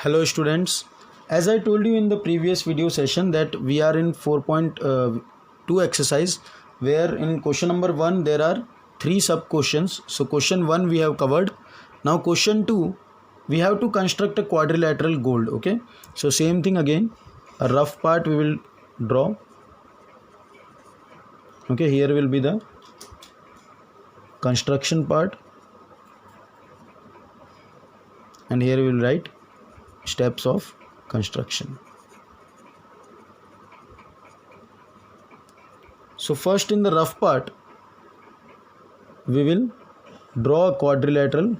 Hello students, as I told you in the previous video session that we are in 4.2 exercise, where in question number 1 there are 3 sub questions. So question 1 we have covered. Now question 2 we have to construct a quadrilateral gold. Okay, so same thing again, a rough part we will draw. Okay, here will be the construction part and here we will write steps of construction. So first in the rough part we will draw a quadrilateral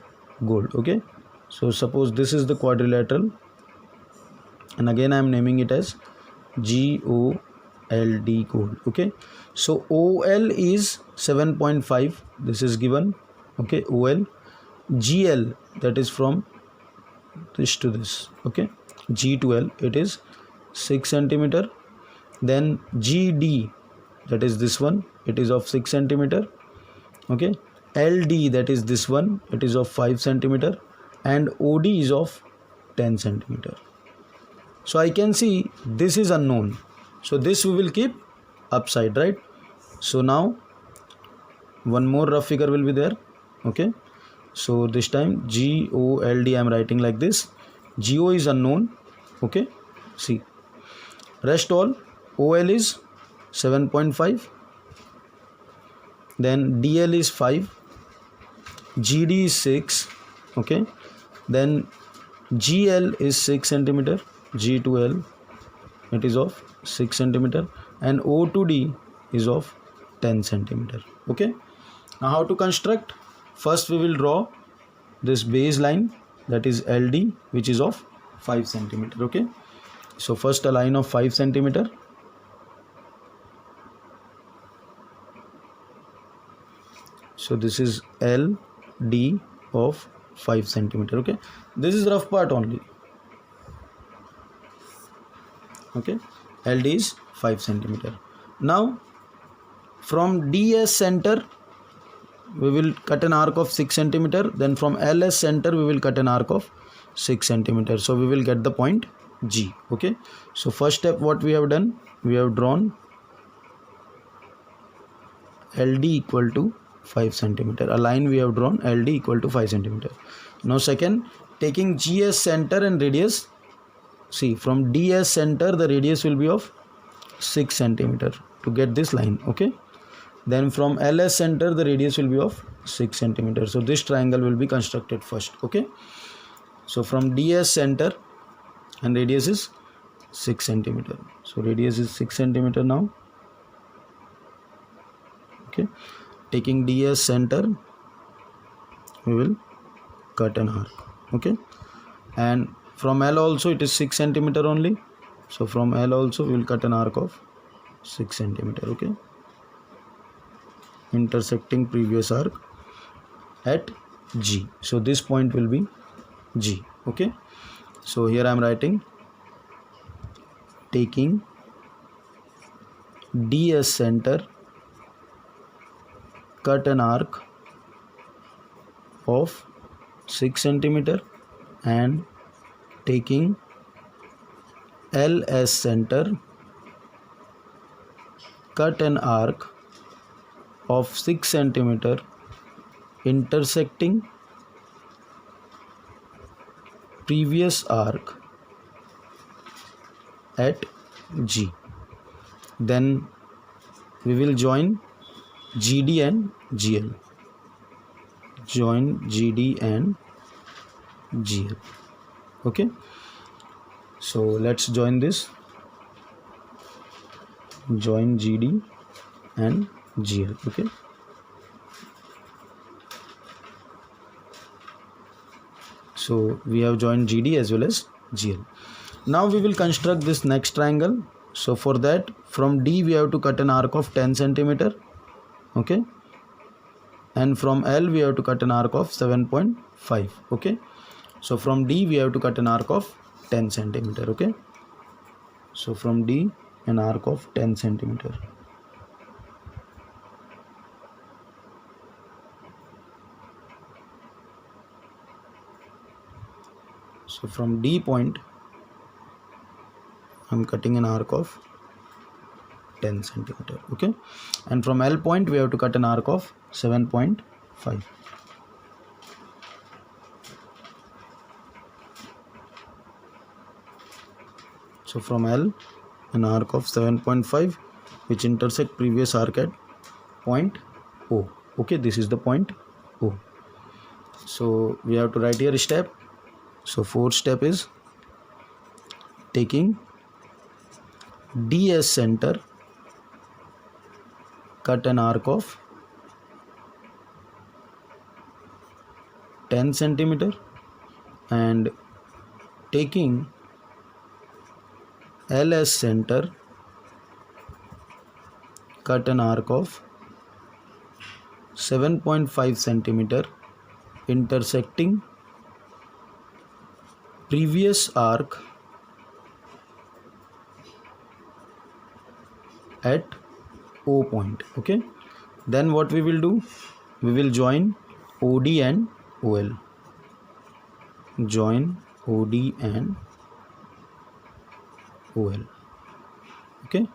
gold. Okay, so suppose this is the quadrilateral and again I am naming it as GOLD gold. Okay, so OL is 7.5, this is given. Okay, OL, GL, that is from this to this. Okay, G to L, it is 6 centimeter. Then GD, that is this one, it is of 6 centimeter. Okay, LD, that is this one, it is of 5 centimeter, and OD is of 10 centimeter. So I can see this is unknown, so this we will keep upside, right? So now one more rough figure will be there. Okay, so this time GOLD I am writing like this. GO is unknown. Okay, see, rest all. OL is 7.5, then DL is 5, GD is 6. Okay, then GL is 6 centimeter, G to L, it is of 6 centimeter, and O to D is of 10 centimeter. Okay, now how to construct? First we will draw this base line, that is LD, which is of 5 centimeter. Okay, so first a line of 5 centimeter. So this is LD of 5 centimeter. Okay, this is rough part only. Okay, LD is 5 centimeter. Now from DS center we will cut an arc of 6 centimeter. Then from LS center we will cut an arc of 6 centimeter. So we will get the point G. Okay, so first step what we have done, we have drawn LD equal to 5 centimeter. A line we have drawn, LD equal to 5 centimeter. Now second, taking GS center and radius, see, from DS center the radius will be of 6 centimeter to get this line. Okay, then from LS center the radius will be of 6 centimeter. So this triangle will be constructed first. Okay, so from DS center and radius is 6 centimeter. So radius is 6 centimeter now. Okay, taking DS center we will cut an arc. Okay, and from L also it is 6 centimeter only. So from L also we will cut an arc of 6 centimeter. Okay, intersecting previous arc at G. So this point will be G. Okay, so here I am writing, taking DS center, cut an arc of 6 centimeter, and taking LS center, cut an arc of 6 centimeter intersecting previous arc at G. Then we will join GD and GL. Join GD and GL. Okay, so let's join this. Join GD and GL. Okay, so we have joined GD as well as GL. Now we will construct this next triangle. So for that, from D we have to cut an arc of 10 centimeter. Okay, and from L we have to cut an arc of 7.5. Okay, so from D we have to cut an arc of 10 centimeter. Okay, so from D an arc of 10 centimeter. So from D point I'm cutting an arc of 10 centimeter. Okay, and from L point we have to cut an arc of 7.5. So from L an arc of 7.5 which intersect previous arc at point O. Okay, this is the point O. So we have to write here step. So fourth step is taking D as center, cut an arc of 10 centimeter, and taking L as center, cut an arc of 7.5 centimeter, intersecting previous arc at O point. Okay, then what we will do, we will join OD and OL. Join OD and OL. Okay,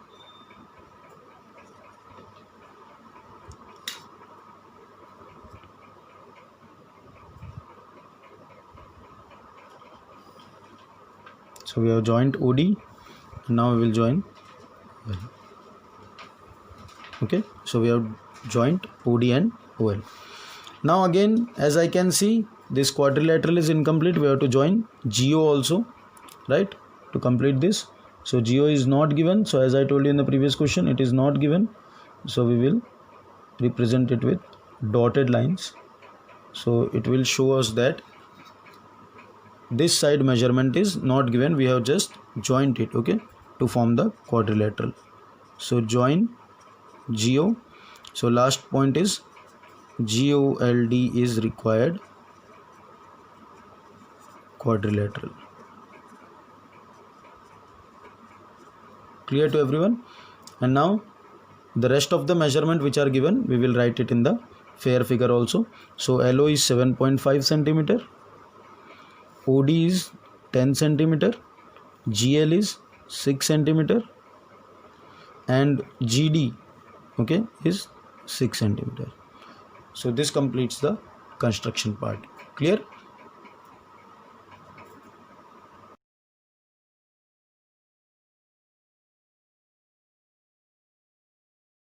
so we have joined OD and now we will join OL. Okay, so we have joined OD and OL. Now again, as I can see, this quadrilateral is incomplete. We have to join GO also, right, to complete this. So GO is not given. So as I told you in the previous question, it is not given. So we will represent it with dotted lines. So it will show us that this side measurement is not given. We have just joined it, okay, to form the quadrilateral. So join GO. So last point is GOLD is required quadrilateral. Clear to everyone? And now the rest of the measurement which are given, we will write it in the fair figure also. So LO is 7.5 centimeter, OD is 10 centimeter, GL is 6 centimeter, and GD, okay, is 6 centimeter. So this completes the construction part. Clear?